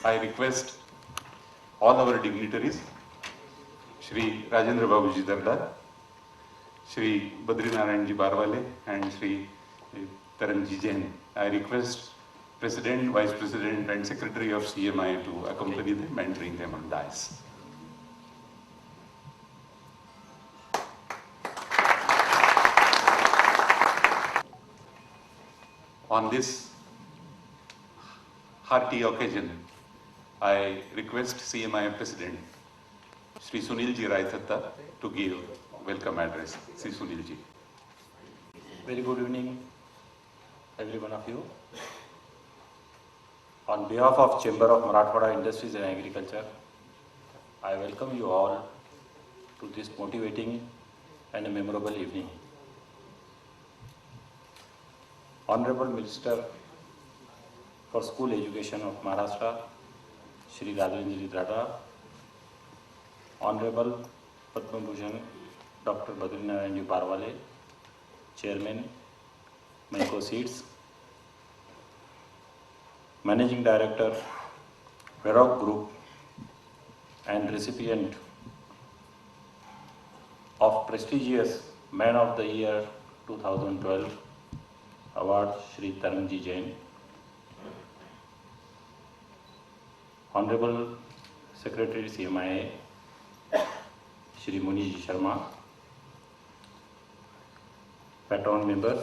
I request all our dignitaries, Shri Rajendra Babuji Darda, Shri Badrinarayanji Barwale and Shri Tarangji Jain. I request President, Vice President and Secretary of CMIA to accompany them and bring them on dais. On this hearty occasion, I request CMIA President, Shri Sunil Raithatha, to give welcome address. Shri Sunil ji. Very good evening, every one of you. On behalf of Chamber of Marathwada Industries and Agriculture, I welcome you all to this motivating and a memorable evening. Honorable Minister for School Education of Maharashtra, Shri Rajendra Darda, Honorable Padma Bhushan Dr. Badrinarayanji Barwale, Chairman, Mango Seeds, Managing Director, Varrock Group, and recipient of prestigious Man of the Year 2012 Award, Shri Tarangji Jain, Honorable Secretary CMIA, Shri Muniji Sharma, patron members,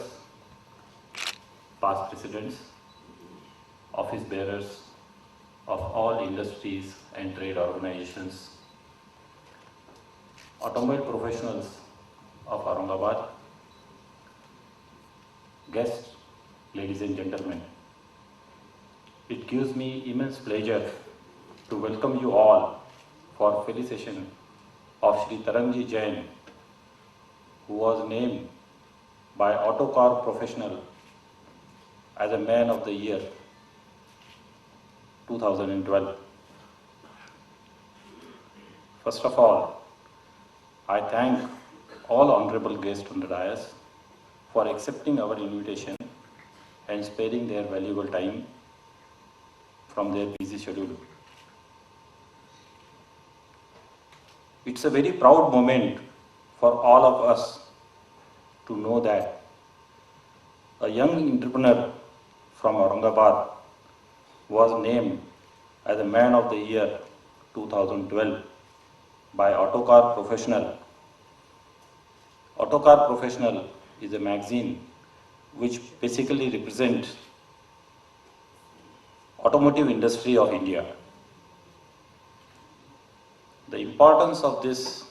past presidents, office bearers of all industries and trade organizations, automobile professionals of Aurangabad, guests, ladies and gentlemen. It gives me immense pleasure to welcome you all for felicitation of Shri Tarangji Jain, who was named by Autocar Professional as a Man of the Year 2012. First of all, I thank all honorable guests on the dais for accepting our invitation and sparing their valuable time from their busy schedule. It's a very proud moment for all of us to know that a young entrepreneur from Aurangabad was named as a Man of the Year 2012 by Autocar Professional. Autocar Professional is a magazine which basically represents automotive industry of India. The importance of this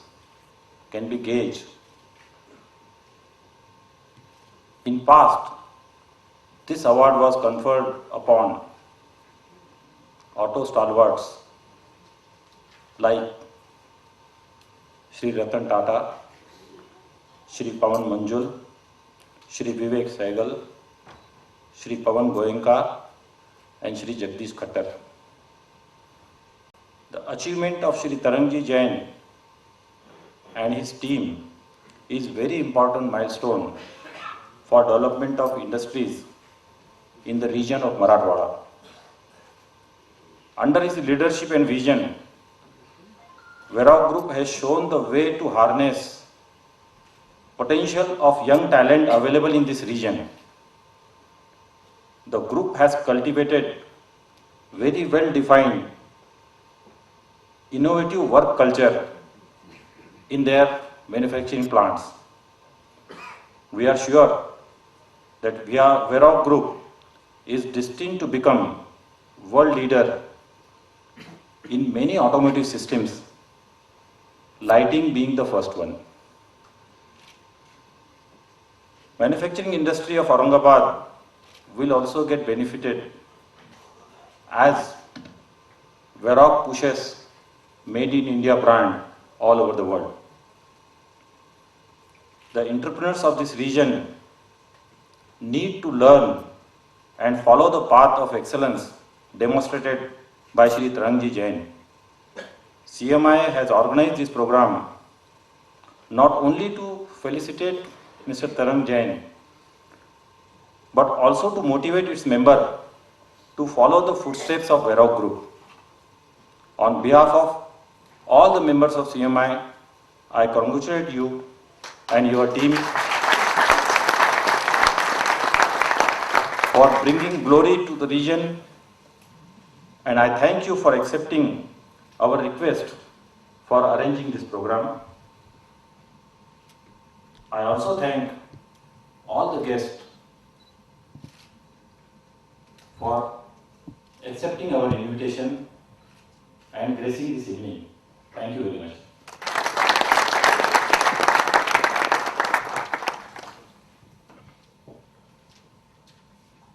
can be gauged. In past, this award was conferred upon auto stalwarts like Shri Ratan Tata, Shri Pawan Manjul, Shri Vivek Sehgal, Shri Pawan Goenka, and Shri Jagdish Khattar. The achievement of Shri Tarangji Jain and his team is very important milestone for development of industries in the region of Marathwada. Under his leadership and vision, Varrock Group has shown the way to harness potential of young talent available in this region. The group has cultivated very well-defined, innovative work culture in their manufacturing plants. We are sure that Varrock Group is destined to become world leader in many automotive systems, lighting being the first one. Manufacturing industry of Aurangabad will also get benefited as Varrock pushes Made in India brand all over the world. The entrepreneurs of this region need to learn and follow the path of excellence demonstrated by Shri Tarangji Jain. CMIA has organized this program not only to felicitate Mr. Tarang Jain, but also to motivate its member to follow the footsteps of Varrock Group. On behalf of all the members of CMI, I congratulate you and your team for bringing glory to the region, and I thank you for accepting our request for arranging this program. I also thank all the guests for accepting our invitation and gracing this evening. Thank you very much.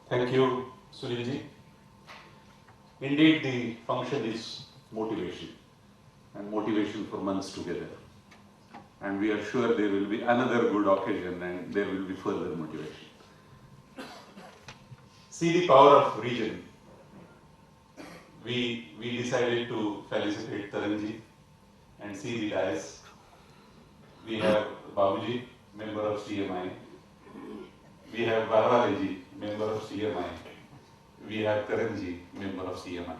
Thank you, Sunilji. Indeed, the function is motivation, and motivation for months together. And we are sure there will be another good occasion and there will be further motivation. See the power of region. We decided to felicitate Tarangji and see the dais. We have Babuji, member of CMI. We have Barwaleji, member of CMI. We have Tarangji, member of CMI.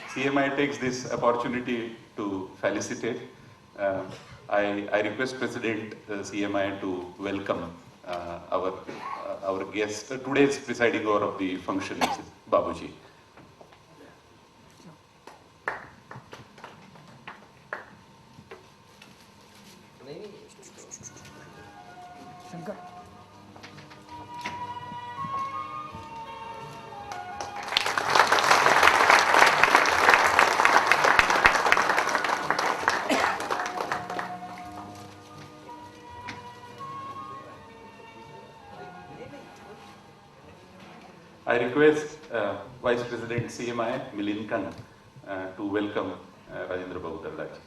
CMI takes this opportunity to felicitate. I request President CMI to welcome our guest, today's presiding over of the function, Babuji. I request Vice President CMI, Milind Kang, to welcome Rajendra Babu Dardaji.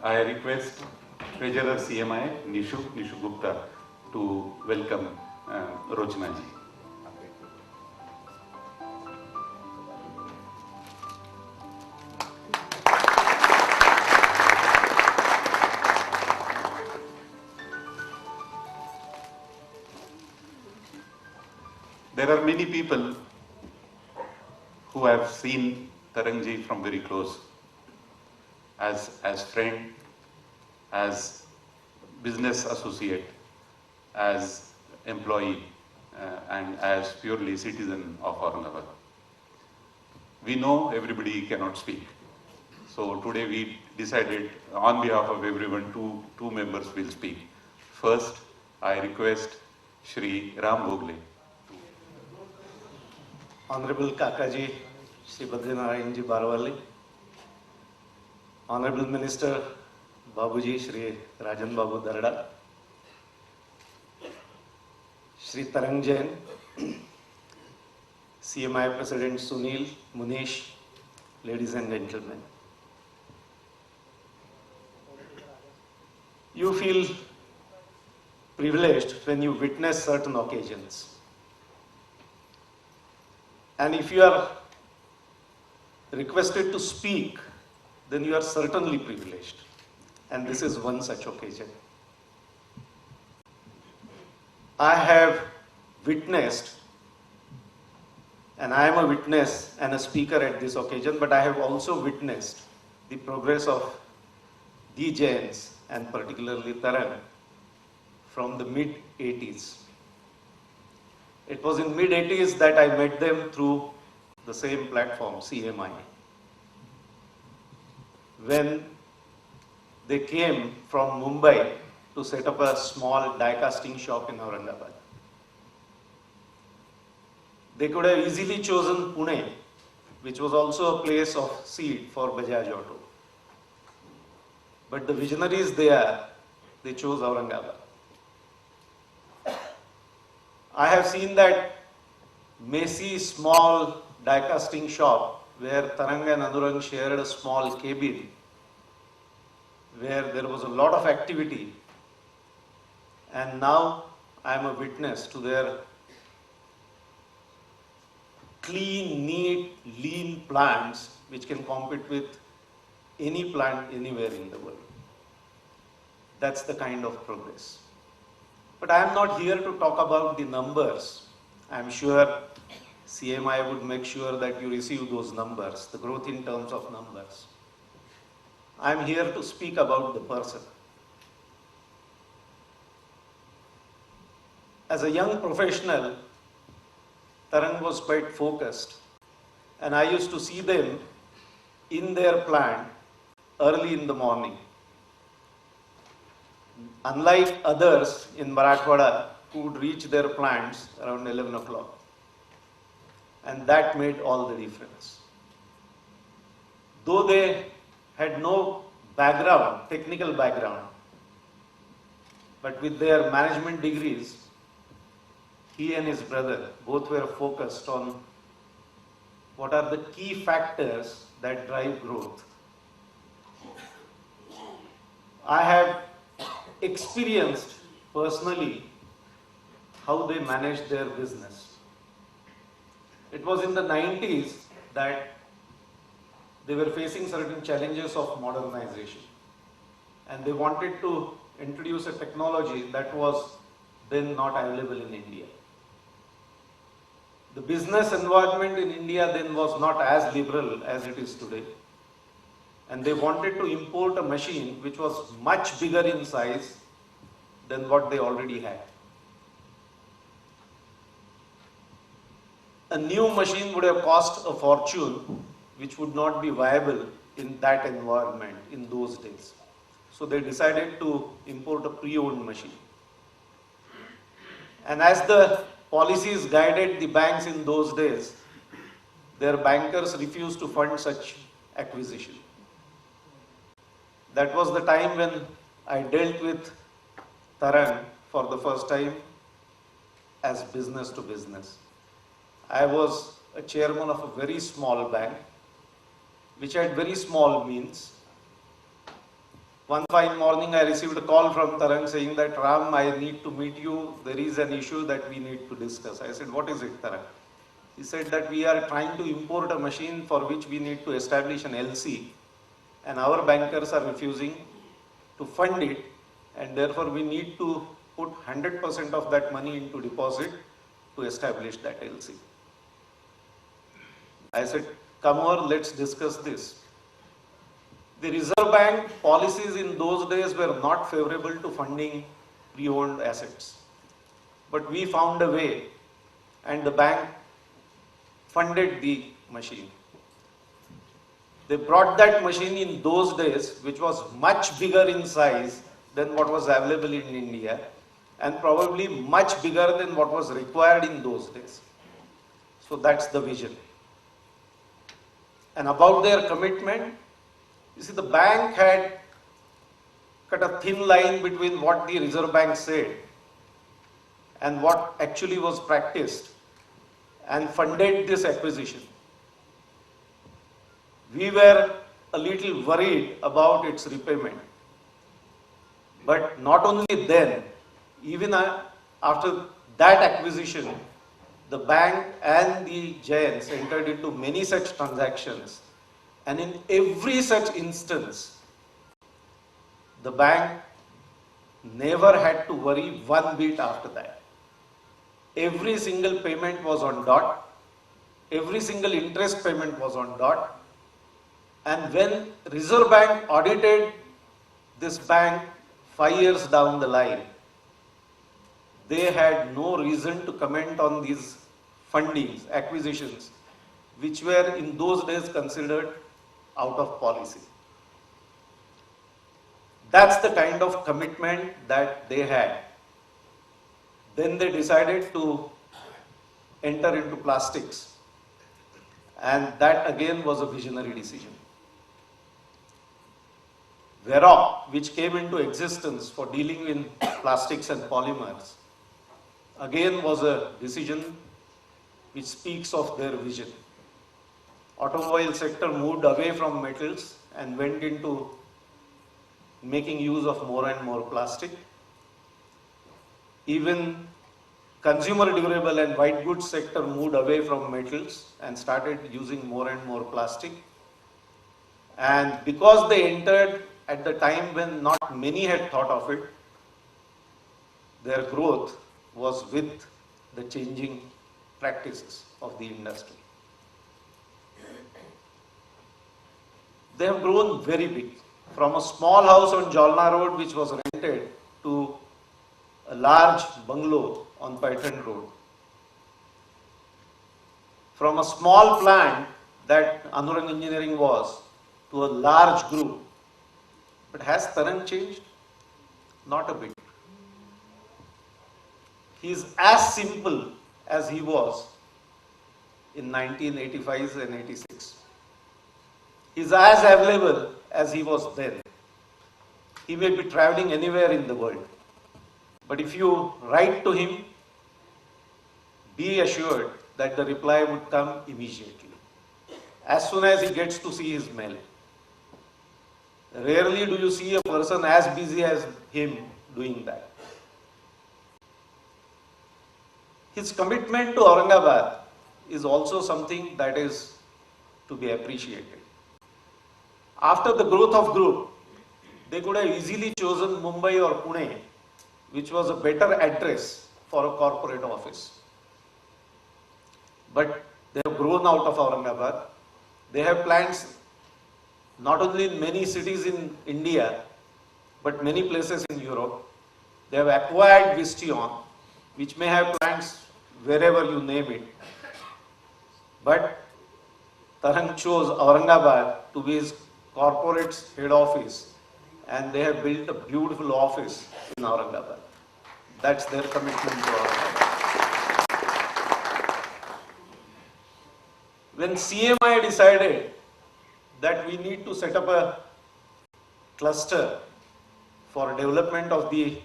I request Treasurer CMI, Nishu Gupta, to welcome Rochna ji. There are many people who have seen Tarangji from very close, as friend, as business associate, as employee, and as purely citizen of Aurangabad. We know everybody cannot speak. So today we decided on behalf of everyone, two members will speak. First, I request Shri Ram Bhogle. Honorable Kakaji, Shri Badrinarayanji Barwali, Honorable Minister Babuji, Shri Rajan Babu Darda, Shri Tarang Jain, CMI President Sunil, Munish, ladies and gentlemen. You feel privileged when you witness certain occasions. And if you are requested to speak, then you are certainly privileged. And this is one such occasion. I have witnessed, and I am a witness and a speaker at this occasion, but I have also witnessed the progress of the Jains, and particularly Tarang, from the mid-80s. It was in mid-80s that I met them through the same platform, CMI. When they came from Mumbai to set up a small die-casting shop in Aurangabad. They could have easily chosen Pune, which was also a place of seed for Bajaj Auto. But the visionaries there, they chose Aurangabad. I have seen that messy, small die-casting shop where Tarang and Anurang shared a small cabin where there was a lot of activity, and now I am a witness to their clean, neat, lean plants which can compete with any plant anywhere in the world. That's the kind of progress. But I am not here to talk about the numbers. I am sure CMIA would make sure that you receive those numbers, the growth in terms of numbers. I am here to speak about the person. As a young professional, Tarang was quite focused, and I used to see them in their plant early in the morning. Unlike others in Marathwada who would reach their plants around 11 o'clock. And that made all the difference. Though they had no background, technical background, but with their management degrees, he and his brother both were focused on what are the key factors that drive growth. I have experienced personally how they managed their business. It was in the 90s that they were facing certain challenges of modernization, and they wanted to introduce a technology that was then not available in India. The business environment in India then was not as liberal as it is today. And they wanted to import a machine which was much bigger in size than what they already had. A new machine would have cost a fortune, which would not be viable in that environment in those days. So they decided to import a pre-owned machine. And as the policies guided the banks in those days, their bankers refused to fund such acquisition. That was the time when I dealt with Tarang for the first time as business to business. I was a chairman of a very small bank, which had very small means. One fine morning I received a call from Tarang saying that, Ram, I need to meet you. There is an issue that we need to discuss. I said, what is it, Tarang? He said that we are trying to import a machine for which we need to establish an LC, and our bankers are refusing to fund it, and therefore we need to put 100% of that money into deposit to establish that LC. I said, come over, let's discuss this. The Reserve Bank policies in those days were not favorable to funding pre-owned assets. But we found a way, and the bank funded the machine. They brought that machine in those days, which was much bigger in size than what was available in India, and probably much bigger than what was required in those days. So that's the vision. And about their commitment, you see, the bank had cut a thin line between what the Reserve Bank said and what actually was practiced, and funded this acquisition. We were a little worried about its repayment. But not only then, even after that acquisition, the bank and the Jains entered into many such transactions. And in every such instance, the bank never had to worry one bit after that. Every single payment was on dot. Every single interest payment was on dot. And when Reserve Bank audited this bank 5 years down the line, they had no reason to comment on these fundings, acquisitions, which were in those days considered out of policy. That's the kind of commitment that they had. Then they decided to enter into plastics. And that again was a visionary decision. Veroc, which came into existence for dealing in plastics and polymers, again was a decision which speaks of their vision. Automobile sector moved away from metals and went into making use of more and more plastic. Even consumer durable and white goods sector moved away from metals and started using more and more plastic. And because they entered at the time when not many had thought of it, their growth was with the changing practices of the industry. They have grown very big. From a small house on Jalna Road, which was rented, to a large bungalow on Python Road. From a small plant that Anurang Engineering was, to a large group. But has Tarang changed? Not a bit. He is as simple as he was in 1985 and 86. He is as available as he was then. He may be traveling anywhere in the world. But if you write to him, be assured that the reply would come immediately, as soon as he gets to see his mail. Rarely do you see a person as busy as him doing that. His commitment to Aurangabad is also something that is to be appreciated. After the growth of group, they could have easily chosen Mumbai or Pune, which was a better address for a corporate office. But they have grown out of Aurangabad. They have plants not only in many cities in India, but many places in Europe. They have acquired Vistion, which may have plants wherever you name it. But Tarang chose Aurangabad to be his corporate's head office, and they have built a beautiful office in Aurangabad. That's their commitment to Aurangabad. When CMIA decided that we need to set up a cluster for development of the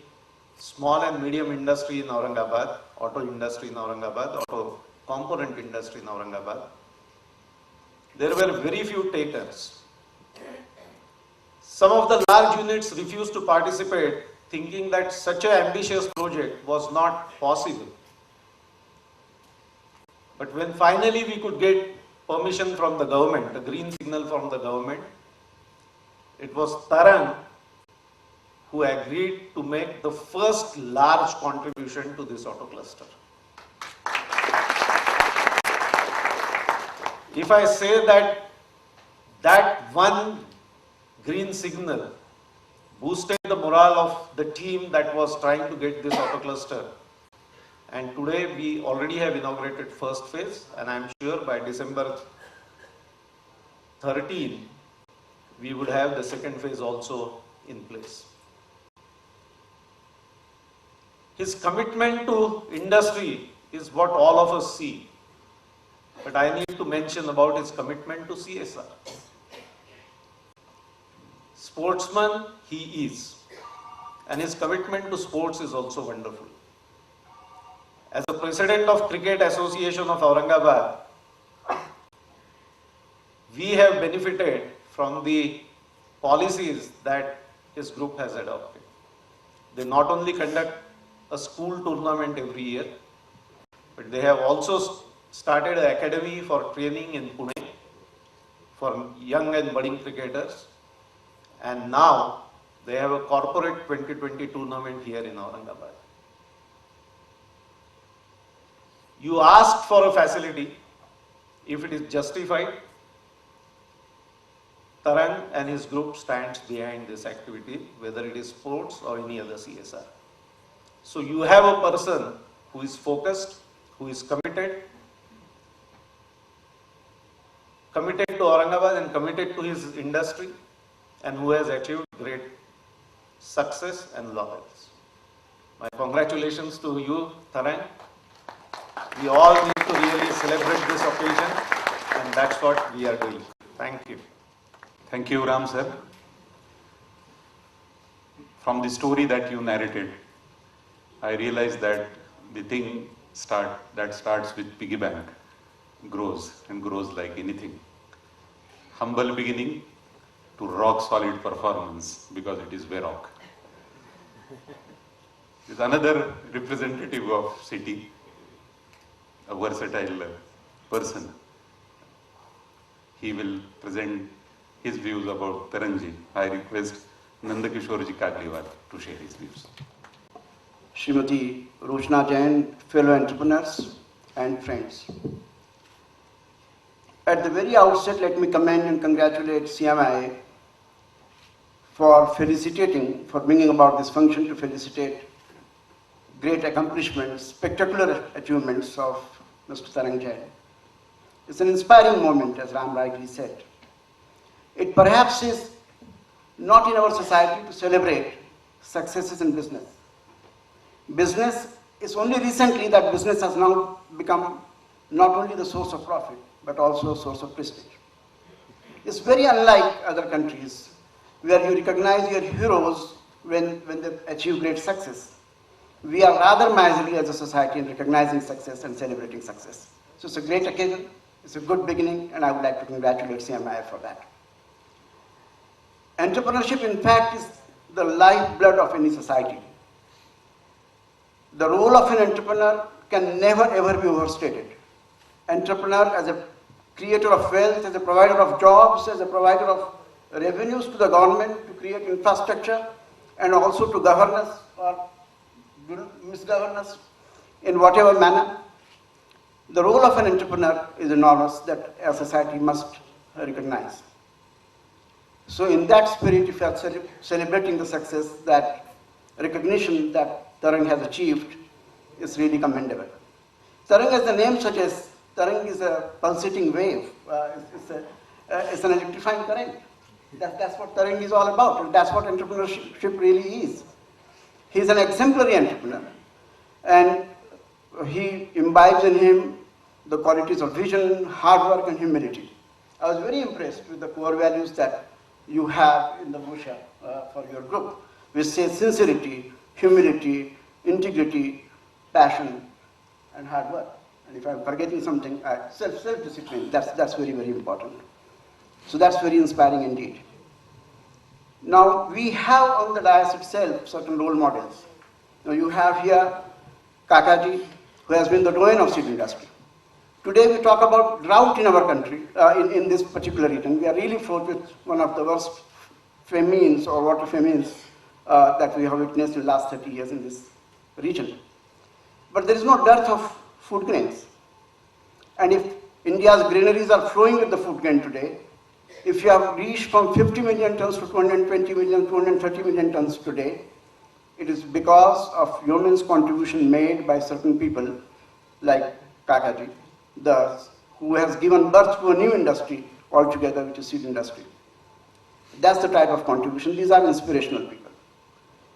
small and medium industry in Aurangabad, auto industry in Aurangabad, auto component industry in Aurangabad, there were very few takers. Some of the large units refused to participate, thinking that such an ambitious project was not possible. But when finally we could get permission from the government, a green signal from the government, it was Tarang who agreed to make the first large contribution to this auto cluster. If I say that one green signal boosted the morale of the team that was trying to get this auto cluster, and today we already have inaugurated first phase, and I am sure by December 13 we would have the second phase also in place. His commitment to industry is what all of us see. But I need to mention about his commitment to CSR. Sportsman he is, and his commitment to sports is also wonderful. As the president of Cricket Association of Aurangabad, we have benefited from the policies that his group has adopted. They not only conduct a school tournament every year, but they have also started an academy for training in Pune for young and budding cricketers, and now they have a corporate 2020 tournament here in Aurangabad. You ask for a facility, if it is justified, Tarang and his group stands behind this activity, whether it is sports or any other CSR. So you have a person who is focused, who is committed to Aurangabad and committed to his industry, and who has achieved great success and laurels. My congratulations to you, Tarang. We all need to really celebrate this occasion, and that's what we are doing. Thank you. Thank you, Ram sir. From the story that you narrated, I realized that the thing that starts with piggy bank grows and grows like anything. Humble beginning to rock solid performance, because it is Verock. is another representative of city, a versatile person. He will present his views about Tarangji. I request Nandakishorji Kagliwal to share his views. Srimati Roshna Jain, fellow entrepreneurs and friends. At the very outset, let me commend and congratulate CMIA for bringing about this function to felicitate great accomplishments, spectacular achievements of Mr. Tarang Jain. It's an inspiring moment, as Ram rightly said. It perhaps is not in our society to celebrate successes in business. Business is only recently that business has now become not only the source of profit, but also a source of prestige. It's very unlike other countries where you recognize your heroes when they achieve great success. We are rather miserly as a society in recognizing success and celebrating success. So it's a great occasion, it's a good beginning, and I would like to congratulate CMIA for that. Entrepreneurship, in fact, is the lifeblood of any society. The role of an entrepreneur can never ever be overstated. Entrepreneur as a creator of wealth, as a provider of jobs, as a provider of revenues to the government to create infrastructure and also to governance or misgovernance in whatever manner. The role of an entrepreneur is enormous that a society must recognize. So in that spirit, if you are celebrating the success, that recognition that Tarang has achieved is really commendable. Tarang, as the name suggests, Tarang is a pulsating wave. It's an electrifying current. That's what Tarang is all about. And that's what entrepreneurship really is. He's an exemplary entrepreneur. And he imbibes in him the qualities of vision, hard work, and humility. I was very impressed with the core values that you have in the Bhusha for your group, which says sincerity, humility, integrity, passion, and hard work. And if I'm forgetting something, self-discipline, that's very, very important. So that's very inspiring indeed. Now, we have on the dais itself certain role models. Now, you have here Kakaji, who has been the doyen of seed industry. Today, we talk about drought in our country, in this particular region. We are really fraught with one of the worst famines or water famines that we have witnessed in the last 30 years in this region. But there is no dearth of food grains. And if India's granaries are flowing with the food grain today, if you have reached from 50 million tons to 220 million, 230 million tons today, it is because of yeoman's contribution made by certain people like Kakaji, who has given birth to a new industry altogether, which is seed industry. That's the type of contribution. These are inspirational people.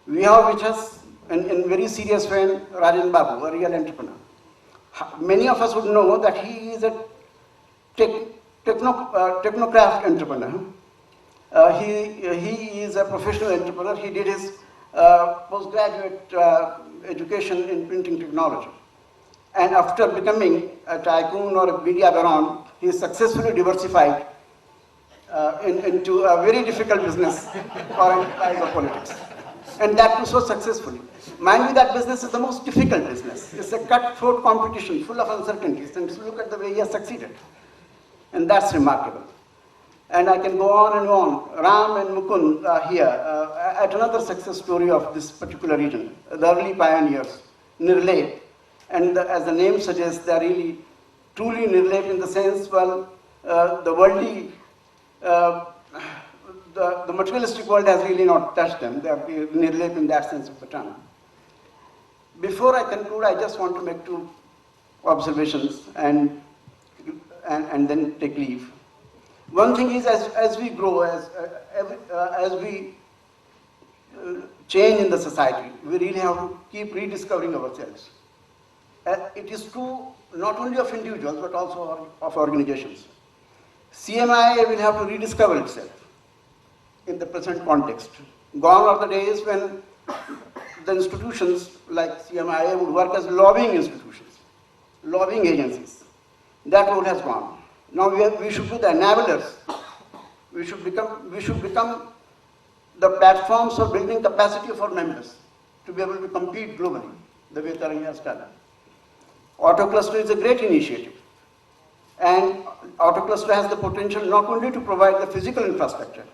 We have with us, in very serious way, Rajan Babu, a real entrepreneur. Many of us would know that he is a technocraft entrepreneur. He is a professional entrepreneur. He did his postgraduate education in printing technology. And after becoming a tycoon or a media baron, he successfully diversified into a very difficult business or enterprise of politics. And that too so successfully. Mind you, that business is the most difficult business. It's a cutthroat competition full of uncertainties. And look at the way he has succeeded. And that's remarkable. And I can go on and on. Ram and Mukund are here at another success story of this particular region, the early pioneers, Nirle. And as the name suggests, they are really truly Nirle in the sense, well, the worldly, the materialistic world has really not touched them. They are Nirle in that sense of the term. Before I conclude, I just want to make two observations and then take leave. One thing is, as we grow, as we change in the society, we really have to keep rediscovering ourselves. It is true not only of individuals, but also of organizations. CMIA will have to rediscover itself in the present context. Gone are the days when the institutions like CMIA would work as lobbying institutions, lobbying agencies. That role has gone. Now we should be the enablers. We should become the platforms for building capacity of our members. to be able to compete globally, the way Tarang has done. Auto cluster is a great initiative. And Auto cluster has the potential not only to provide the physical infrastructure,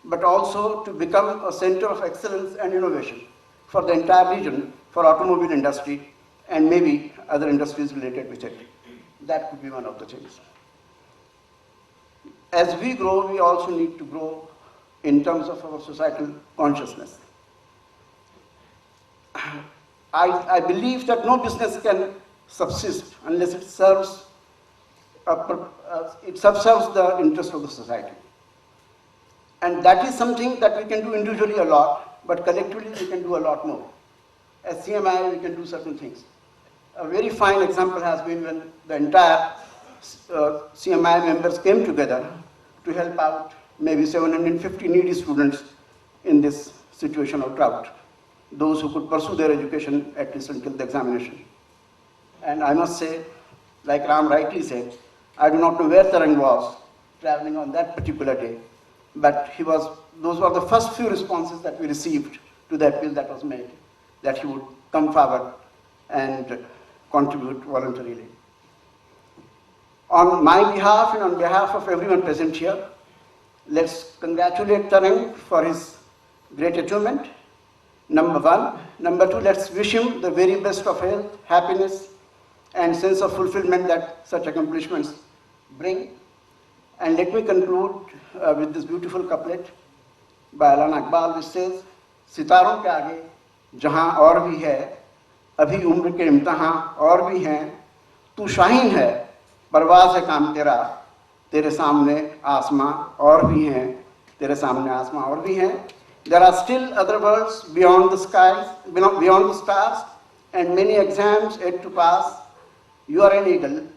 but also to become a center of excellence and innovation for the entire region, for automobile industry, and maybe other industries related with it. That could be one of the things. As we grow, we also need to grow in terms of our societal consciousness. I believe that no business can subsist unless it serves the interest of the society. And that is something that we can do individually a lot, but collectively we can do a lot more. As CMIA, we can do certain things. A very fine example has been when the entire CMIA members came together to help out maybe 750 needy students in this situation of drought, those who could pursue their education at least until the examination. And I must say, like Ram rightly said, I do not know where Tarang was traveling on that particular day, but those were the first few responses that we received to the appeal that was made, that he would come forward and contribute voluntarily. On my behalf and on behalf of everyone present here, let's congratulate Tarang for his great achievement, number one. Number two, let's wish him the very best of health, happiness, and sense of fulfillment that such accomplishments bring. And let me conclude with this beautiful couplet by Allama Iqbal, which says, सितारों के आगे जहां और भी है, अभी उम्र के इम्तिहां और भी हैं, तू शाहीन है, परवाज़ है काम तेरा, तेरे सामने आसमां और भी हैं, तेरे सामने आसमां और भी हैं. There are still other worlds beyond the skies, beyond the stars, and many exams yet to pass. You are an eagle.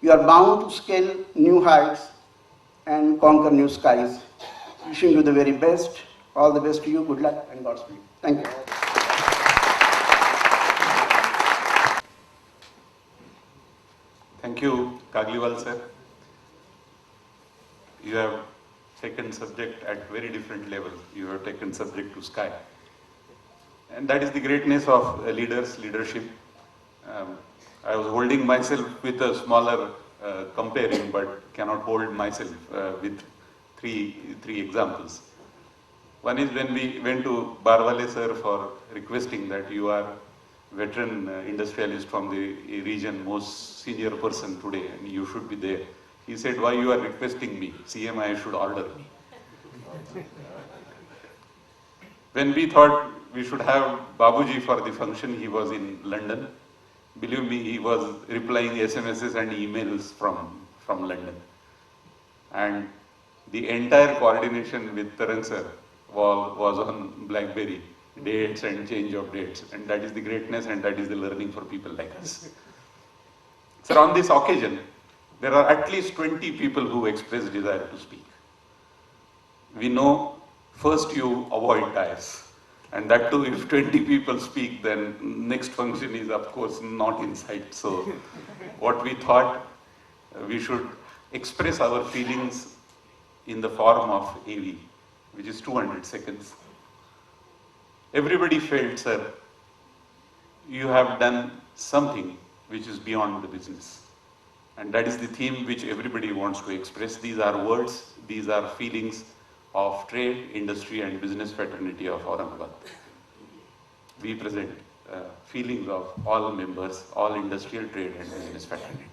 You are bound to scale new heights and conquer new skies. Wishing you the very best. All the best to you. Good luck and Godspeed. Thank you. Thank you, Kagliwal sir. You have taken subject at very different level. You have taken subject to sky. And that is the greatness of leadership. I was holding myself with a smaller comparing, but cannot hold myself with three examples. One is when we went to Barwale sir for requesting that you are veteran industrialist from the region, most senior person today, and you should be there. He said, why you are requesting me? CMIA should order me. When we thought we should have Babuji for the function, he was in London. Believe me, he was replying SMSs and emails from London. And the entire coordination with Tarang sir was on BlackBerry, dates and change of dates. And that is the greatness and that is the learning for people like us. Sir, on this occasion, there are at least 20 people who express desire to speak. We know first you avoid ties. And that too, if 20 people speak, then next function is of course not in sight. So what we thought, we should express our feelings in the form of AV, which is 200 seconds. Everybody felt, sir, you have done something which is beyond the business. And that is the theme which everybody wants to express. These are words, these are feelings of trade, industry and business fraternity of Aurangabad. We present feelings of all members, all industrial trade and business fraternity.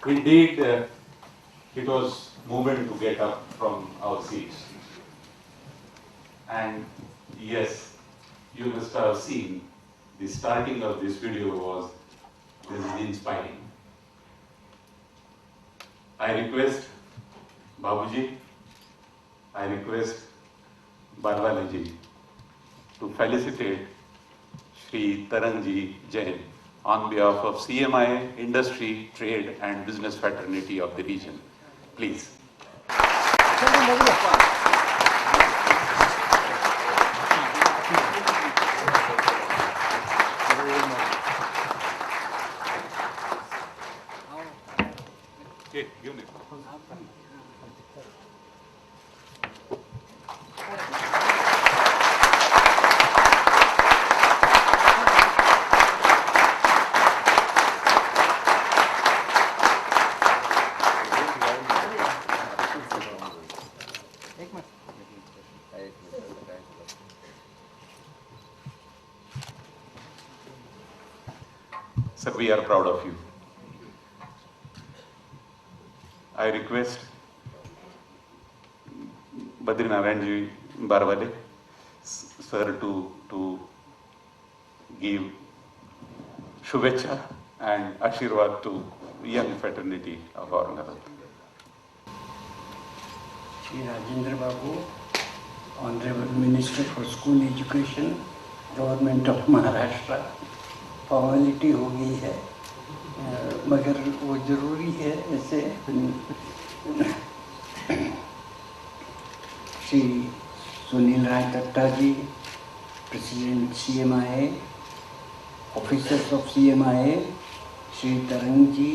Indeed, it was moment to get up from our seats. And yes, you must have seen the starting of this video was, this is inspiring. I request Babuji, I request Barwaleji to felicitate Shri Tarangji Jain on behalf of CMIA, Industry, Trade and Business Fraternity of the region. Please. Okay, give me. Sir, we are proud of you. I request Badrinaranji Barwale, sir, to give Shubhecha and Ashirwad to young fraternity of Aurangabad. Shri Rajendra Babu, Honorable Minister for School Education, Government of Maharashtra. Formality हो गई है मगर वो ज़रूरी है ऐसे Shri Sunil Raytatta ji, president CMIA, officers of CMIA, Shri Tarang ji,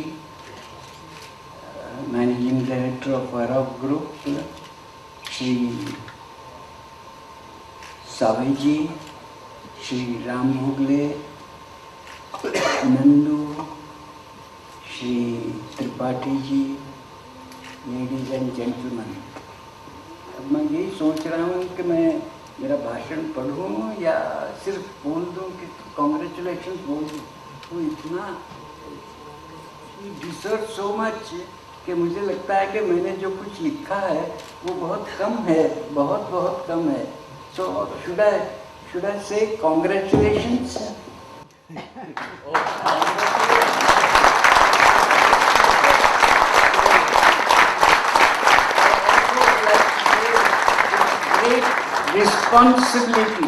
managing director of Arab group, Shri Save ji, Shri Ram Bhogle, Nandu, Shri Tripathi ji, ladies and gentleman. अब मैं यही सोच रहा हूँ कि मैं मेरा भाषण पढ़ूँ या सिर्फ बोल दूँ कि कॉन्ग्रेचुलेशन बोल दूँ। वो इतना डिजर्व सो मच कि मुझे लगता है कि मैंने जो कुछ लिखा है वो बहुत कम है, बहुत बहुत कम है। सो शुड आई से congratulations? Responsibility,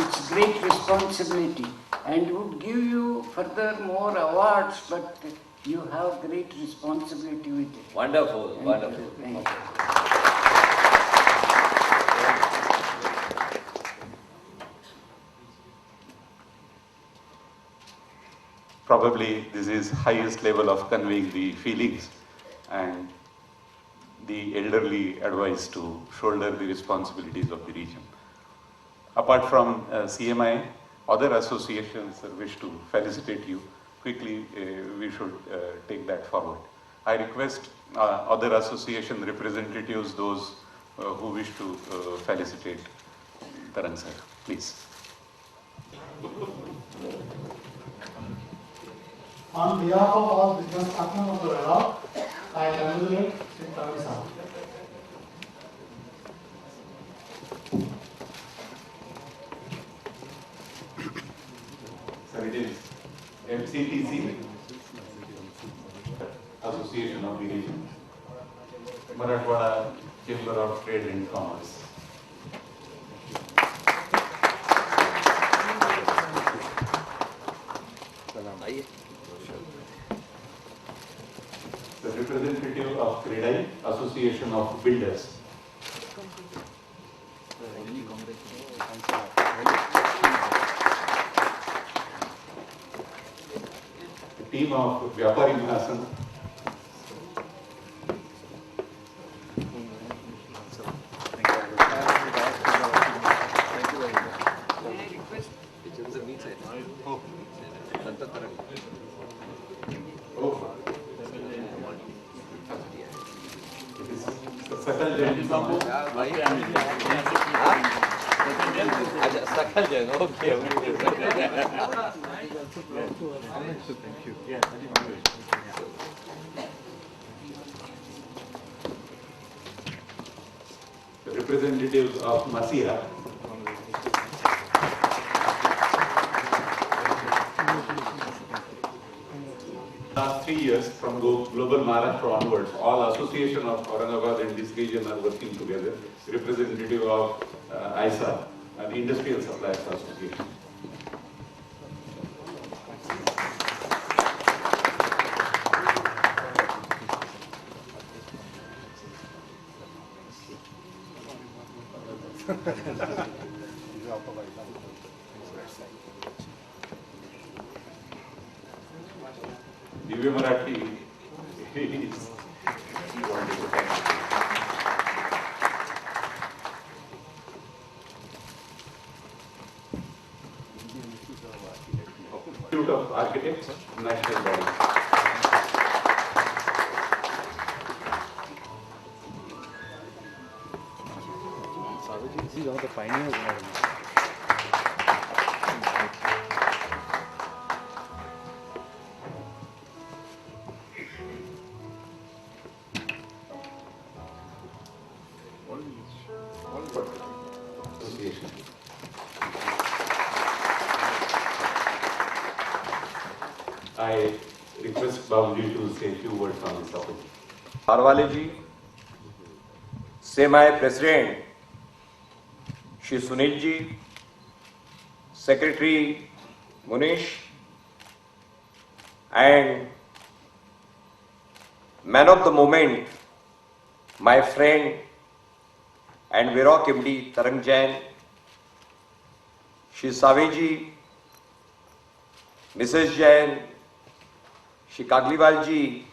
it's great responsibility, and would give you further more awards, but you have great responsibility with it. Wonderful, Thank wonderful. you. Thank you. Probably this is highest level of conveying the feelings and the elderly advised to shoulder the responsibilities of the region. Apart from CMI, other associations wish to felicitate you. Quickly, we should take that forward. I request other association representatives, those who wish to felicitate Tarang sir, please. On behalf of all business partners of the Vallabh, I congratulate Shri Tarang sir. Sir, it is MCTC, Association of the Region, Marathwada Chamber of Trade and Commerce. The representative of Credai, Association of Builders. The team of Vyapari Mahasan. सकल जैन बाबू अच्छा सकल Jain okay representatives of Masiha. Last 3 years, from Global Maharashtra onwards, all association of Aurangabad and this region are working together. Representative of ISA, an Industrial Suppliers Association. Divya Marathi is Institute of Architects, National Body. Association. I request Babuji to say a few words on this topic. Parwale ji, CMIA President, Shri Sunil ji, Secretary Munish, and man of the moment, my friend and Virok MD Tarang Jain, Shri Saveji, Mrs. Jain, Shri Kagliwal ji,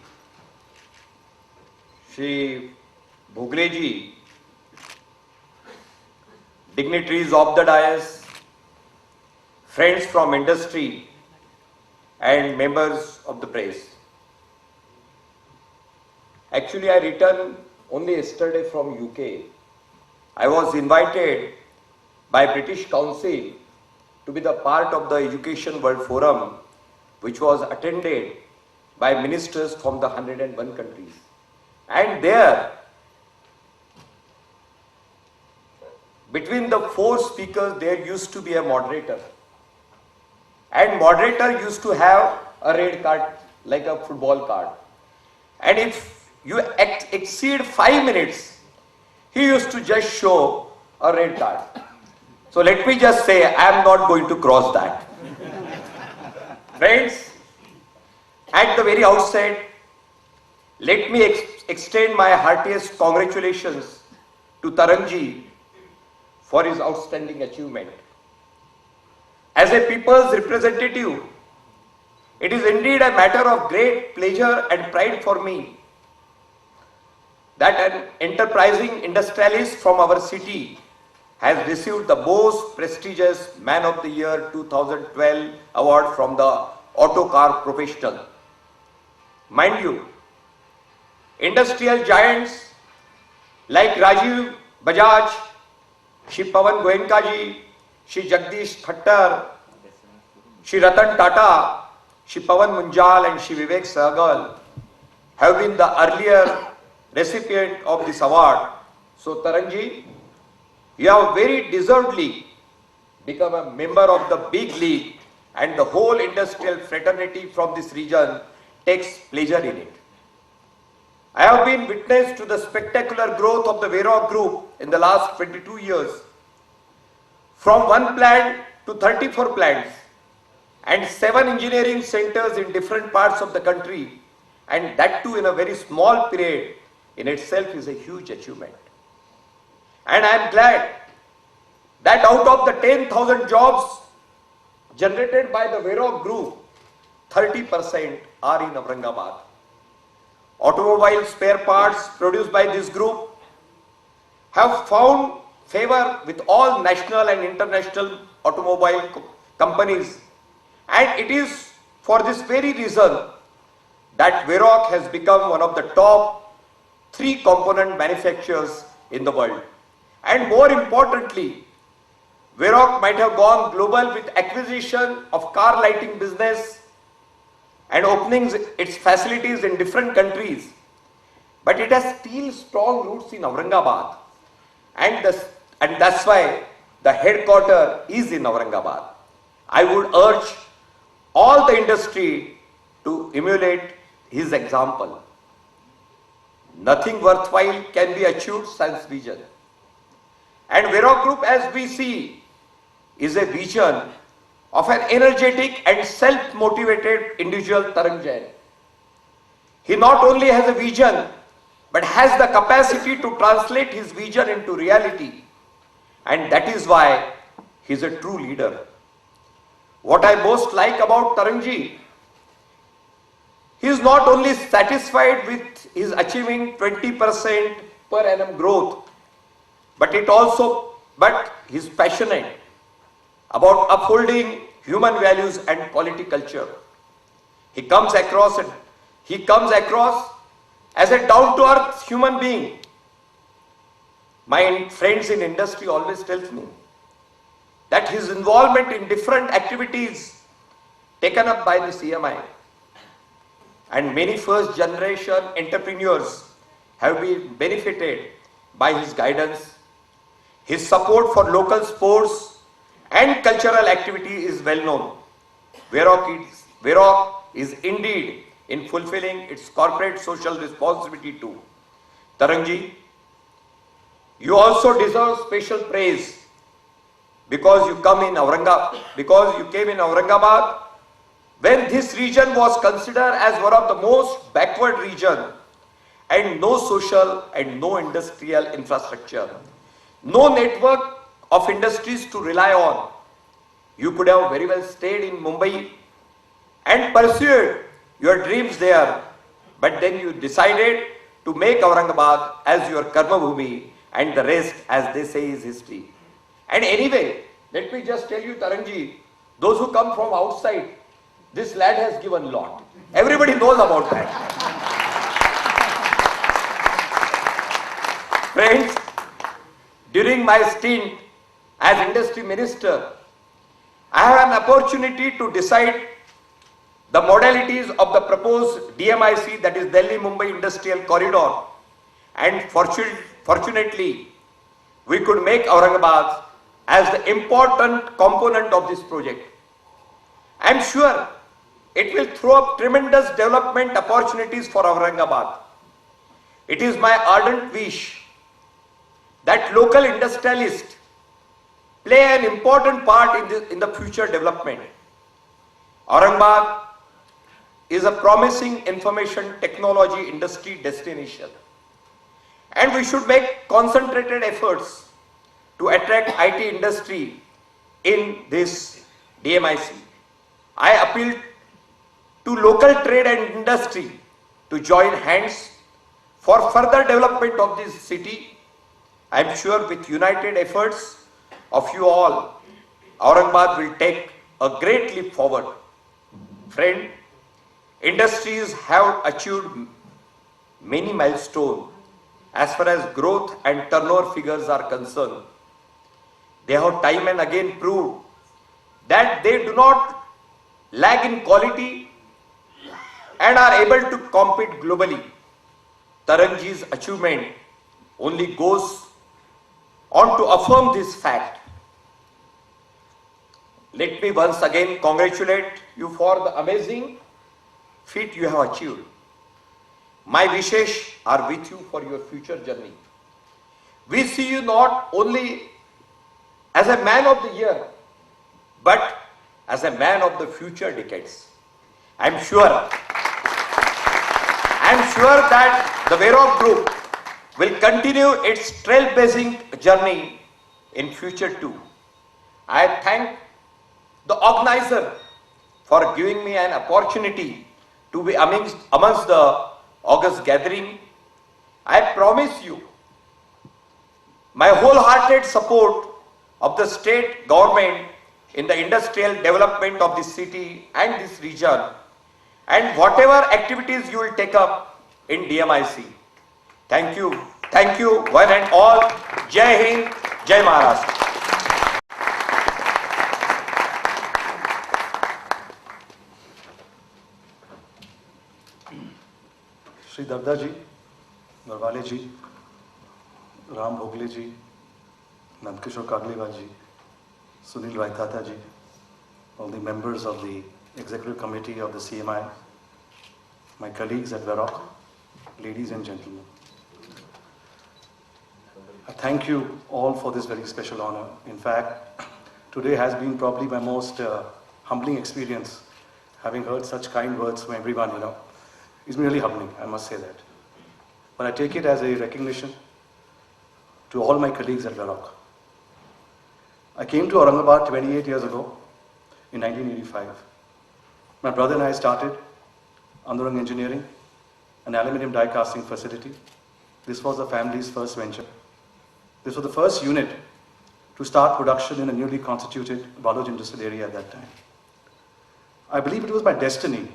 Shri Bhugle ji, dignitaries of the dais, friends from industry, and members of the press. Actually, I returned only yesterday from UK. I was invited by British Council to be the part of the Education World Forum, which was attended by ministers from the 101 countries. And there, between the 4 speakers, there used to be a moderator. And moderator used to have a red card, like a football card. And if you exceed 5 minutes, he used to just show a red card. So let me just say, I am not going to cross that. Friends, at the very outset, let me extend my heartiest congratulations to Tarangji for his outstanding achievement. As a people's representative, it is indeed a matter of great pleasure and pride for me that an enterprising industrialist from our city has received the most prestigious Man of the Year 2012 award from the Auto Car Professional. Mind you, industrial giants like Rajiv Bajaj, Shri Pawan Goenka ji, Shri Jagdish Khattar, Shri Ratan Tata, Shri Pawan Munjal and Shri Vivek Sahgal have been the earlier recipient of this award. So Tarangji, you have very deservedly become a member of the big league, and the whole industrial fraternity from this region takes pleasure in it. I have been witness to the spectacular growth of the Virok Group in the last 22 years. From 1 plant to 34 plants and 7 engineering centers in different parts of the country, and that too in a very small period, in itself is a huge achievement. And I am glad that out of the 10,000 jobs generated by the Virok Group, 30% are in Aurangabad. Automobile spare parts produced by this group have found favor with all national and international automobile companies, and it is for this very reason that Virok has become one of the top 3 component manufacturers in the world. And more importantly, Virok might have gone global with acquisition of car lighting business and opening its facilities in different countries, but it has still strong roots in Aurangabad. and that's why the headquarter is in Aurangabad. I would urge all the industry to emulate his example. Nothing worthwhile can be achieved sans vision. And Vero Group, as we see, is a vision of an energetic and self-motivated individual, Tarang Jain. He not only has a vision, but has the capacity to translate his vision into reality. And that is why he is a true leader. What I most like about Tarangji, he is not only satisfied with his achieving 20% per annum growth, but he is passionate about upholding human values and quality culture. He comes across as a down-to-earth human being. My friends in industry always tells me that his involvement in different activities taken up by the CMIA and many first generation entrepreneurs have been benefited by his guidance. His support for local sports and cultural activity is well known. Vero is indeed in fulfilling its corporate social responsibility too. Tarangji, you also deserve special praise because you came in Aurangabad when this region was considered as one of the most backward region and no social and no industrial infrastructure, no network of industries to rely on. You could have very well stayed in Mumbai and pursued your dreams there, but then you decided to make Aurangabad as your karma bhumi, and the rest, as they say, is history. And anyway, let me just tell you, Tarangji, those who come from outside, this lad has given a lot. Everybody knows about that. Friends, during my stint as industry minister, I have an opportunity to decide the modalities of the proposed DMIC, that is Delhi-Mumbai Industrial Corridor, and fortunately, we could make Aurangabad as the important component of this project. I am sure it will throw up tremendous development opportunities for Aurangabad. It is my ardent wish that local industrialists play an important part in the future development. Aurangabad is a promising information technology industry destination, and we should make concentrated efforts to attract IT industry in this DMIC. I appeal to local trade and industry to join hands for further development of this city. I am sure with united efforts of you all, Aurangabad will take a great leap forward. Friend, industries have achieved many milestones as far as growth and turnover figures are concerned. They have time and again proved that they do not lag in quality and are able to compete globally. Tarangji's achievement only goes on to affirm this fact. Let me once again congratulate you for the amazing feat you have achieved. My wishes are with you for your future journey. We see you not only as a man of the year, but as a man of the future decades. I am sure that the Vero Group will continue its trailblazing journey in future too. I thank the organizer for giving me an opportunity to be amongst the August gathering. I promise you my wholehearted support of the state government in the industrial development of this city and this region, and whatever activities you will take up in DMIC. Thank you one and all. Jai Hind, Jai Maharashtra. Shri Darda ji, Garware ji, Ram Bhogle ji, Nandkishore Kagliwaji, Sunil Raithatha ji, all the members of the Executive Committee of the CMIA, my colleagues at Varroc, ladies and gentlemen. I thank you all for this very special honor. In fact, today has been probably my most humbling experience, having heard such kind words from everyone, It's been really humbling, I must say that. But I take it as a recognition to all my colleagues at Varroc. I came to Aurangabad 28 years ago, in 1985. My brother and I started Andurang Engineering, an aluminium die casting facility. This was the family's first venture. This was the first unit to start production in a newly constituted Baluj industrial area at that time. I believe it was my destiny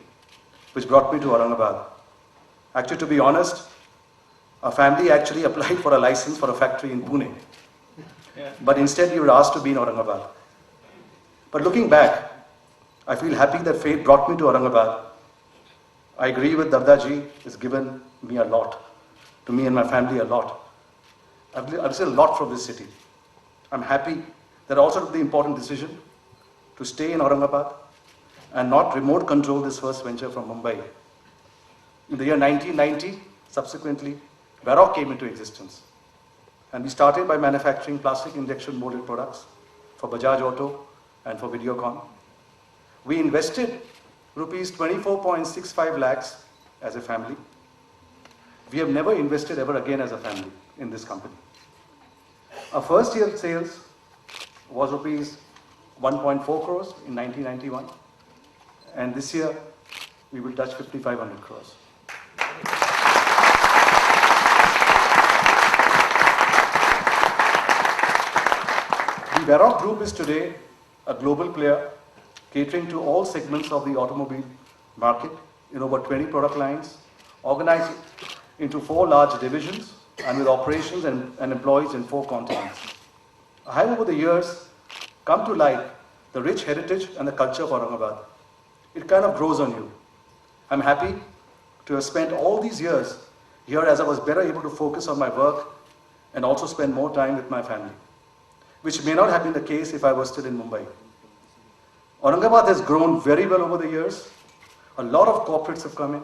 which brought me to Aurangabad. Actually, to be honest, our family actually applied for a license for a factory in Pune. But instead, we were asked to be in Aurangabad. But looking back, I feel happy that fate brought me to Aurangabad. I agree with Dadaji, it's given me a lot, to me and my family a lot. I've received a lot from this city. I'm happy that I also took the important decision to stay in Aurangabad and not remote control this first venture from Mumbai. In the year 1990, subsequently, Varroc came into existence. And we started by manufacturing plastic injection molded products for Bajaj Auto and for Videocon. We invested rupees 24.65 lakhs as a family. We have never invested ever again as a family in this company. Our first year sales was rupees 1.4 crores in 1991. And this year, we will touch 5,500 crores. The Varroc Group is today a global player catering to all segments of the automobile market in over 20 product lines, organized into 4 large divisions and with operations and employees in 4 continents. I have over the years come to like the rich heritage and the culture of Aurangabad. It kind of grows on you. I'm happy to have spent all these years here as I was better able to focus on my work and also spend more time with my family, which may not have been the case if I was still in Mumbai. Aurangabad has grown very well over the years. A lot of corporates have come in.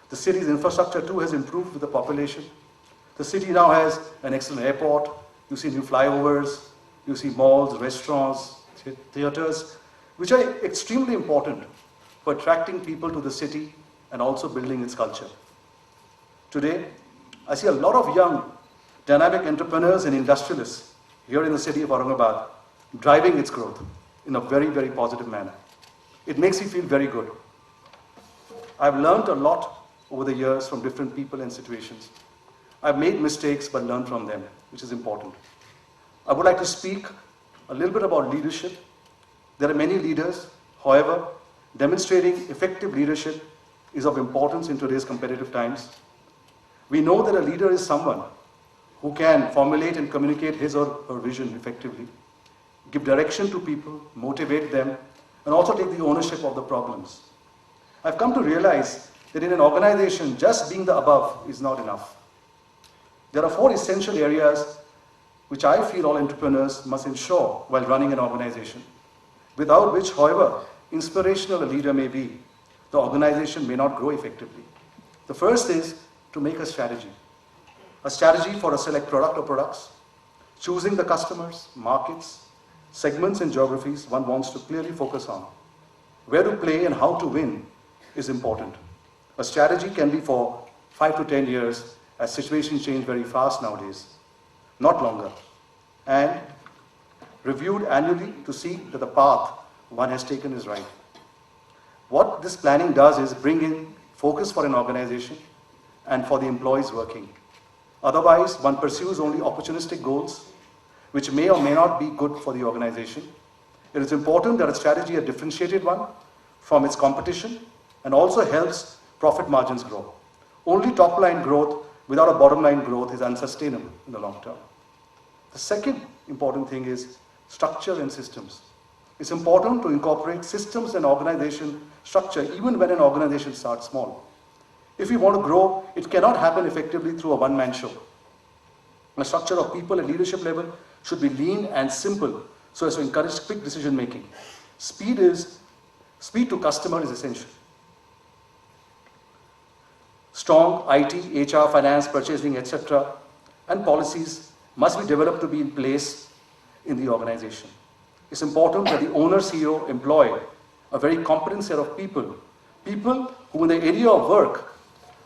The city's infrastructure too has improved with the population. The city now has an excellent airport. You see new flyovers. You see malls, restaurants, theaters, which are extremely important for attracting people to the city and also building its culture. Today, I see a lot of young, dynamic entrepreneurs and industrialists here in the city of Aurangabad driving its growth in a very, very positive manner. It makes me feel very good. I've learned a lot over the years from different people and situations. I've made mistakes but learned from them, which is important. I would like to speak a little bit about leadership. There are many leaders, however, demonstrating effective leadership is of importance in today's competitive times. We know that a leader is someone who can formulate and communicate his or her vision effectively, give direction to people, motivate them, and also take the ownership of the problems. I've come to realize that in an organization, just being the above is not enough. There are 4 essential areas which I feel all entrepreneurs must ensure while running an organization, without which, however inspirational a leader may be, the organization may not grow effectively. The first is to make a strategy for a select product or products, choosing the customers, markets, segments and geographies one wants to clearly focus on. Where to play and how to win is important. A strategy can be for 5 to 10 years as situations change very fast nowadays, not longer, and reviewed annually to see that the path one has taken is right. What this planning does is bring in focus for an organization and for the employees working. Otherwise, one pursues only opportunistic goals, which may or may not be good for the organization. It is important that a strategy, a differentiated one, from its competition and also helps profit margins grow. Only top line growth without a bottom line growth is unsustainable in the long term. The second important thing is structure and systems. It's important to incorporate systems and organization structure even when an organization starts small. If we want to grow, it cannot happen effectively through a one-man show. A structure of people at leadership level should be lean and simple so as to encourage quick decision making. Speed to customer is essential. Strong IT, HR, finance, purchasing, etc. and policies must be developed to be in place in the organization. It's important that the owner CEO employ a very competent set of people who in the area of work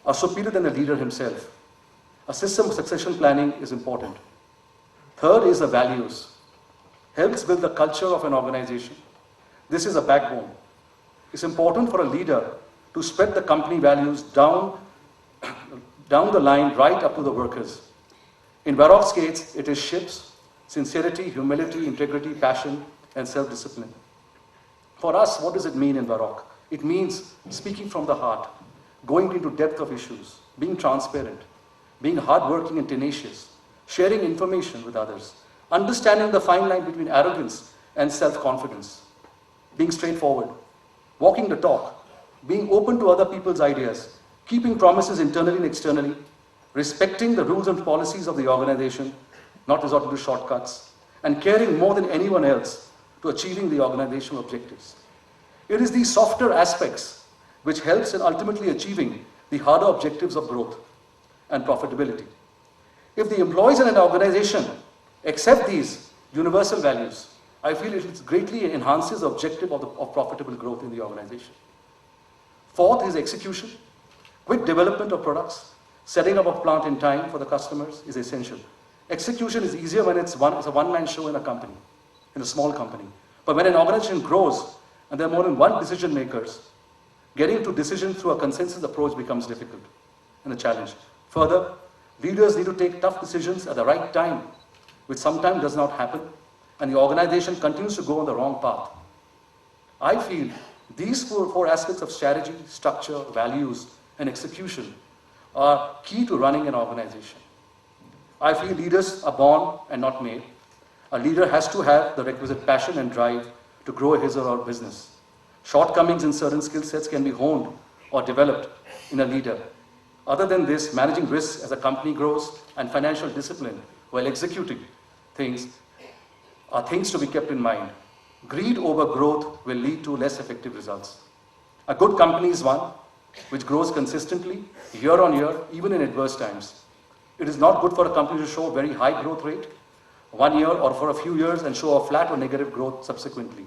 are superior than the leader himself. A system of succession planning is important. Third is the values. Helps build the culture of an organization. This is a backbone. It's important for a leader to spread the company values down the line right up to the workers. In Varrock's case, it is ships, sincerity, humility, integrity, passion, and self-discipline. For us, what does it mean in Varrock? It means speaking from the heart, going into depth of issues, being transparent, being hardworking and tenacious, sharing information with others, understanding the fine line between arrogance and self-confidence, being straightforward, walking the talk, being open to other people's ideas, keeping promises internally and externally, respecting the rules and policies of the organization, not resorting to shortcuts, and caring more than anyone else to achieving the organizational objectives. It is these softer aspects which helps in ultimately achieving the harder objectives of growth and profitability. If the employees in an organization accept these universal values, I feel it greatly enhances the objective of profitable growth in the organization. Fourth is execution. Quick development of products, setting up a plant in time for the customers is essential. Execution is easier when it's a one-man show in a company, in a small company. But when an organization grows and there are more than one decision makers, getting to decision through a consensus approach becomes difficult and a challenge. Further, leaders need to take tough decisions at the right time, which sometimes does not happen, and the organization continues to go on the wrong path. I feel these four aspects of strategy, structure, values, and execution are key to running an organization. I feel leaders are born and not made. A leader has to have the requisite passion and drive to grow his or her business. Shortcomings in certain skill sets can be honed or developed in a leader. Other than this, managing risks as a company grows and financial discipline while executing things are things to be kept in mind. Greed over growth will lead to less effective results. A good company is one which grows consistently year on year, even in adverse times. It is not good for a company to show a very high growth rate 1 year or for a few years and show a flat or negative growth subsequently.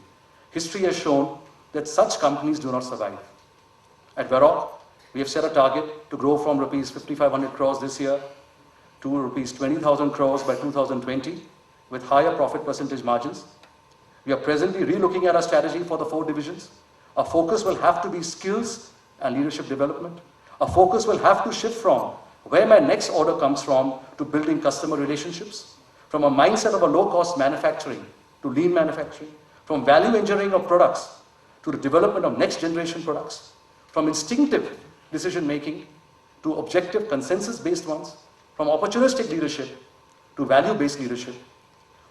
History has shown that such companies do not survive. At Varrock, we have set a target to grow from rupees 5,500 crores this year to rupees 20,000 crores by 2020 with higher profit percentage margins. We are presently relooking at our strategy for the 4 divisions. Our focus will have to be skills and leadership development. Our focus will have to shift from where my next order comes from to building customer relationships, from a mindset of a low-cost manufacturing to lean manufacturing, from value engineering of products to the development of next-generation products, from instinctive decision-making to objective consensus-based ones, from opportunistic leadership to value-based leadership.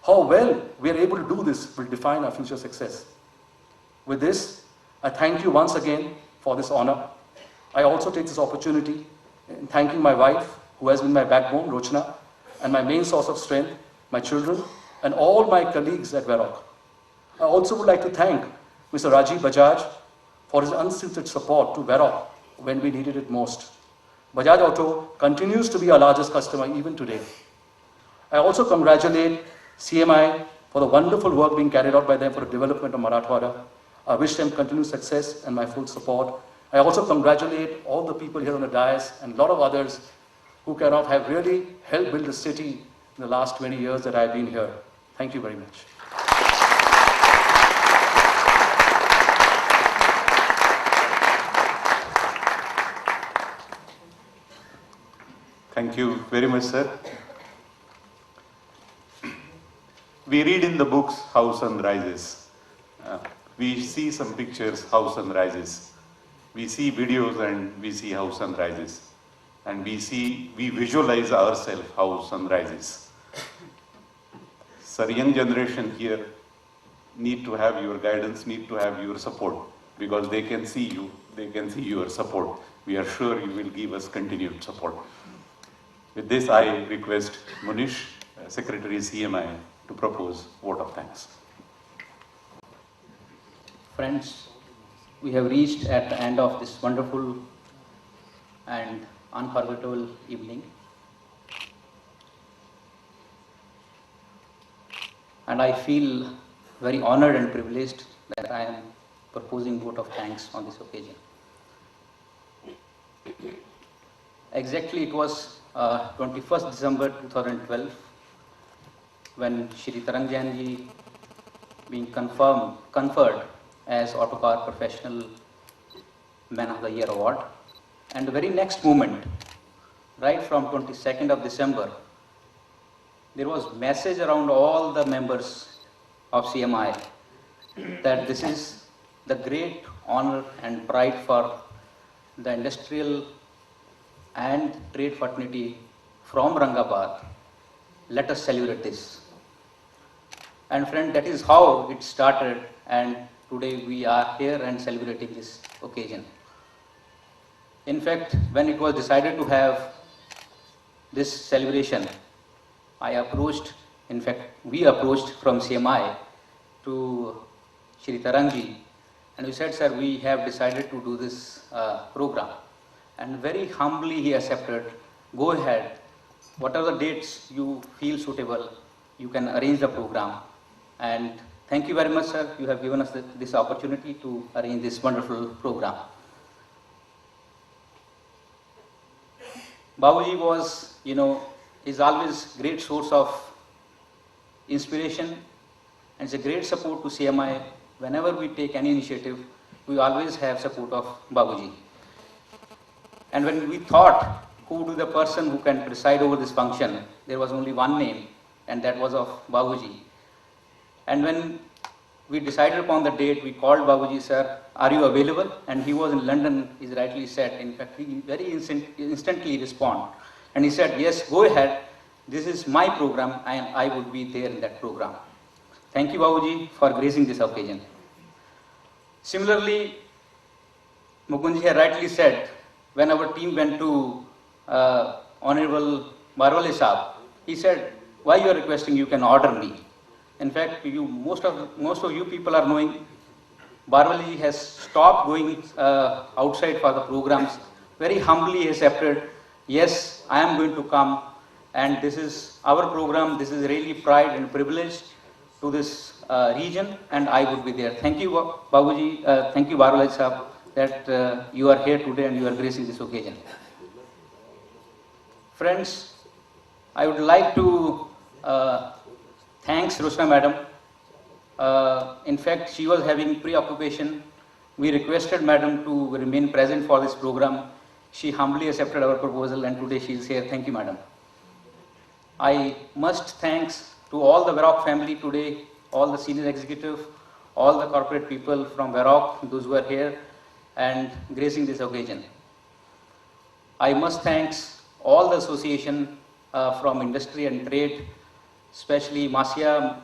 How well we are able to do this will define our future success. With this, I thank you once again for this honor. I also take this opportunity in thanking my wife, who has been my backbone, Rochna, and my main source of strength, my children, and all my colleagues at Varrock. I also would like to thank Mr. Rajiv Bajaj for his unstinted support to Varrock when we needed it most. Bajaj Auto continues to be our largest customer even today. I also congratulate CMIA for the wonderful work being carried out by them for the development of Marathwada. I wish them continued success and my full support. I also congratulate all the people here on the dais and a lot of others who have really helped build the city in the last 20 years that I've been here. Thank you very much. Thank you very much, sir. We read in the books how sun rises. We see some pictures how sun rises. We see videos and we see how sun rises. And we visualize ourselves how sun rises. Sir, young generation here need to have your guidance, need to have your support, because they can see you, they can see your support. We are sure you will give us continued support. With this, I request Munish, Secretary CMIA, to propose vote of thanks. Friends, we have reached at the end of this wonderful and unforgettable evening. And I feel very honored and privileged that I am proposing vote of thanks on this occasion. Exactly, it was 21st December 2012 when Shri Tarangji being conferred as Autocar Professional Man of the Year Award. And the very next moment, right from 22nd of December, there was message around all the members of CMI that this is the great honor and pride for the industrial and trade fraternity from Aurangabad. Let us celebrate this. And friend, that is how it started, and today we are here and celebrating this occasion. In fact, when it was decided to have this celebration, we approached from CMI to Shri Tarangji, and we said, sir, we have decided to do this program. And very humbly he accepted, go ahead, whatever the dates you feel suitable, you can arrange the program. And thank you very much, sir, you have given us this opportunity to arrange this wonderful program. Babuji was, is always great source of inspiration, and it's a great support to CMI. Whenever we take any initiative, we always have support of Babuji. And when we thought who would be the person who can preside over this function, there was only one name, and that was of Babuji. And when we decided upon the date, we called Babuji, sir, are you available? And he was in London, he rightly said. In fact, he very instantly responded. And he said, yes, go ahead. This is my program, and I would be there in that program. Thank you, Babuji, for gracing this occasion. Similarly, Mukundji had rightly said, when our team went to Honorable Barwale Saab, he said, why you are requesting, you can order me. In fact, most of you people are knowing, Barwale has stopped going outside for the programs. Very humbly accepted, yes, I am going to come, and this is our program. This is really pride and privilege to this region, and I would be there. Thank you, Babuji. Thank you, Barwale Saab, that you are here today and you are gracing this occasion. Friends, I would like to thanks Roshna madam. In fact, she was having preoccupation. We requested madam to remain present for this program. She humbly accepted our proposal, and today she is here. Thank you, madam. I must thanks to all the Varrock family today, all the senior executive, all the corporate people from Varrock, those who are here and gracing this occasion. I must thanks all the association from industry and trade, especially Masya,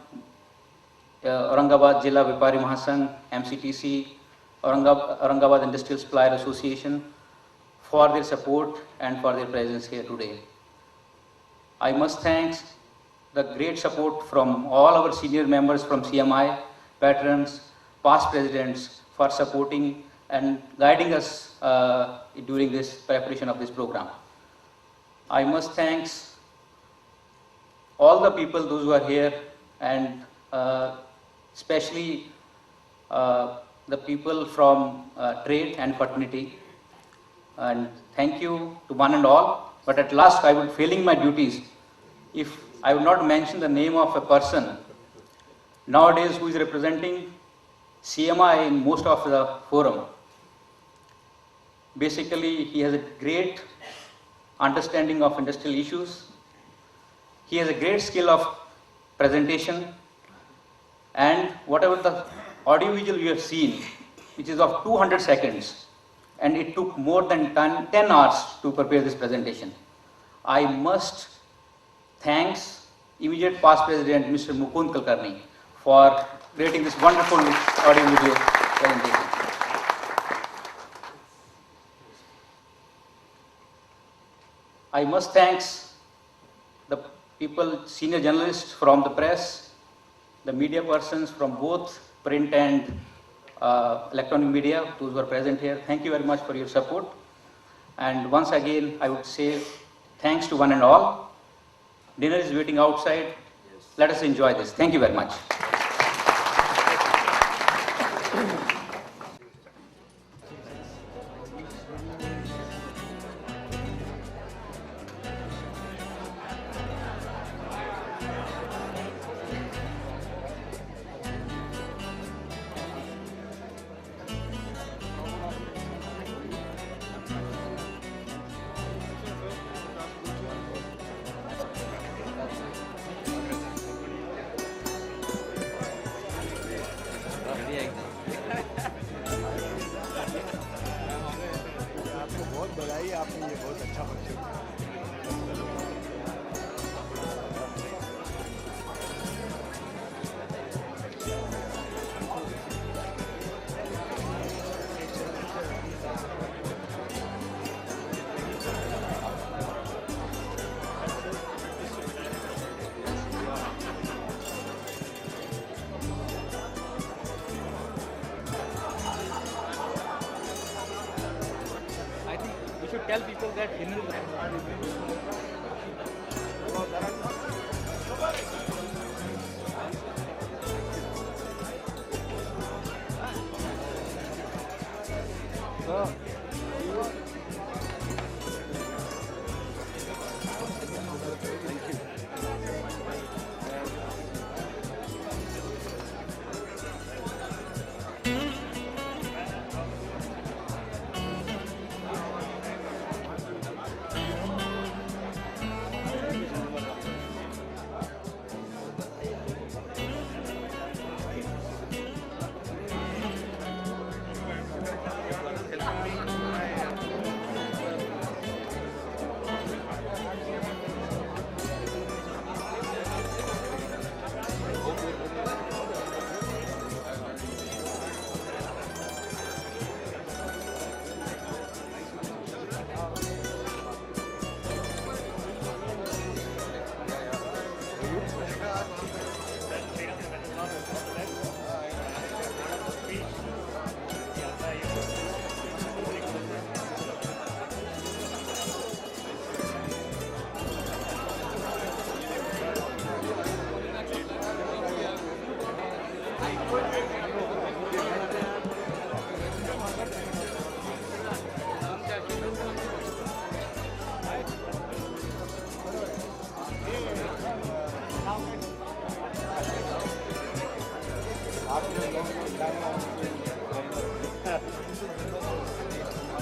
Aurangabad Jilla Vipari Mahasangh, MCTC, Aurangabad Industrial Supplier Association, for their support and for their presence here today. I must thank the great support from all our senior members from CMI, patrons, past presidents, for supporting and guiding us during this preparation of this program. I must thank all the people, those who are here, and especially the people from trade and fraternity. And thank you to one and all. But at last, I would failing my duties if I would not mention the name of a person nowadays who is representing CMI in most of the forum. Basically, he has a great understanding of industrial issues. He has a great skill of presentation, and whatever the audiovisual you have seen, which is of 200 seconds, and it took more than 10 hours to prepare this presentation. I must thank immediate past president, Mr. Mukund Kulkarni, for creating this wonderful audio-video presentation. I must thank the people, senior journalists from the press, the media persons from both print and electronic media, those who are present here, thank you very much for your support. And once again, I would say thanks to one and all. Dinner is waiting outside. Let us enjoy this. Thank you very much. Tell people that dinner is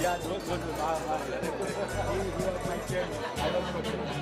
Yeah, those were my chairman. I don't know.